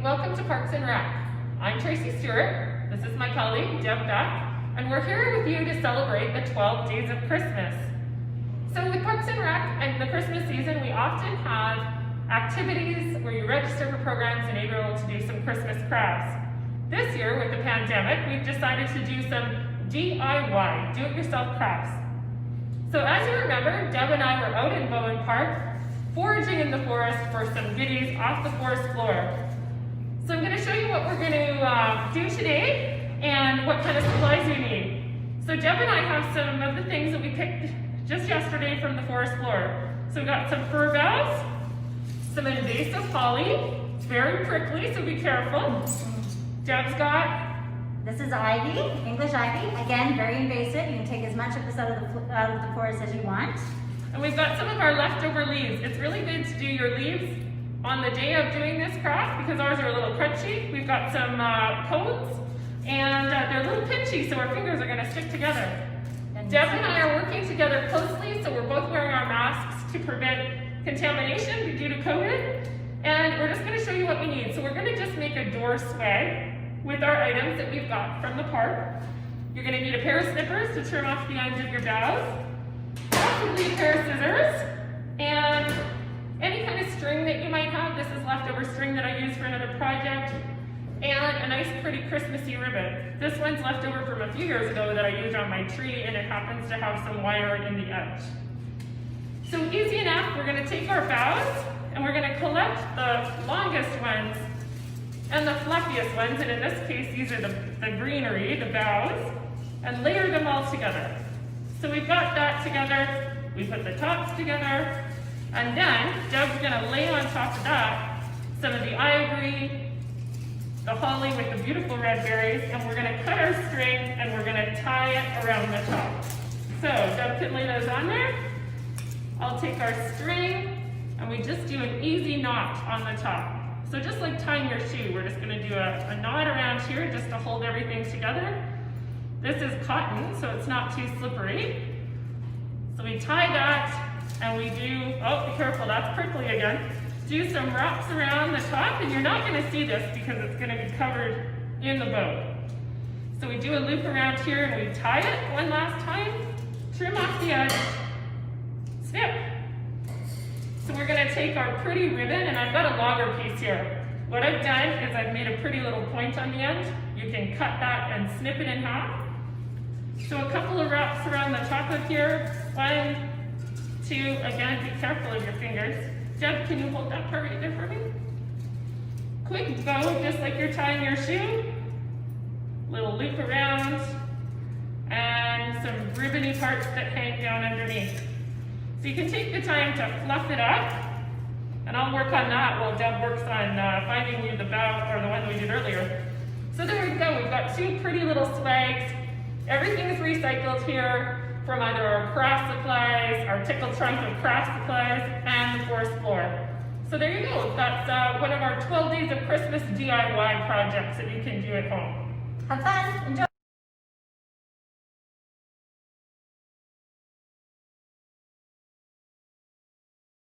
welcome to Parks and Rec. I'm Tracy Stewart, this is my colleague Deb Beck, and we're here with you to celebrate the 12 days of Christmas. So with Parks and Rec and the Christmas season, we often have activities where you register for programs and you're able to do some Christmas crafts. This year, with the pandemic, we've decided to do some DIY, do-it-yourself crafts. So as you remember, Deb and I were out in Bowen Park, foraging in the forest for some goodies off the forest floor. So I'm going to show you what we're going to do today and what kind of supplies you need. So Deb and I have some of the things that we picked just yesterday from the forest floor. So we've got some fir boughs, some invasive holly. It's very prickly, so be careful. Deb's got... This is ivy, English ivy. Again, very invasive. You can take as much of this out of the forest as you want. And we've got some of our leftover leaves. It's really good to do your leaves on the day of doing this craft because ours are a little crunchy. We've got some cones and they're a little pinchy, so our fingers are going to stick together. Deb and I are working together closely, so we're both wearing our masks to prevent contamination due to COVID. And we're just going to show you what we need. So we're going to just make a door swag with our items that we've got from the park. You're going to need a pair of snippers to trim off the ends of your boughs, possibly a pair of scissors, and any kind of string that you might have. This is leftover string that I used for another project, and a nice pretty Christmassy ribbon. This one's left over from a few years ago that I used on my tree, and it happens to have some wire in the edge. So easy enough, we're going to take our boughs and we're going to collect the longest ones and the fluffiest ones, and in this case these are the greenery, the boughs, and layer them all together. So we've got that together, we put the tops together, and then Deb's going to lay on top of that some of the ivory, the holly with the beautiful red berries, and we're going to cut our string and we're going to tie it around the top. So Deb can lay those on there. I'll take our string and we just do an easy knot on the top. So just like tying your shoe, we're just going to do a knot around here just to hold everything together. This is cotton, so it's not too slippery. So we tie that and we do, oh, be careful, that's prickly again. Do some wraps around the top, and you're not going to see this because it's going to be covered in the bow. So we do a loop around here and we tie it one last time, trim off the edge, snip. So we're going to take our pretty ribbon, and I've got a longer piece here. What I've done is I've made a pretty little point on the end. You can cut that and snip it in half. So a couple of wraps around the top of here. 1, 2, again, be careful of your fingers. Deb, can you hold that part right there for me? Quick bow, just like you're tying your shoe. Little loop around, and some ribbony parts that hang down underneath. So you can take the time to fluff it up, and I'll work on that while Deb works on finding you the bow, or the one we did earlier. So there we go, we've got two pretty little swags. Everything is recycled here from either our craft supplies, our tickle trunk of craft supplies, and the forest floor. So there you go, that's one of our 12 days of Christmas DIY projects that you can do at home. Have fun, enjoy.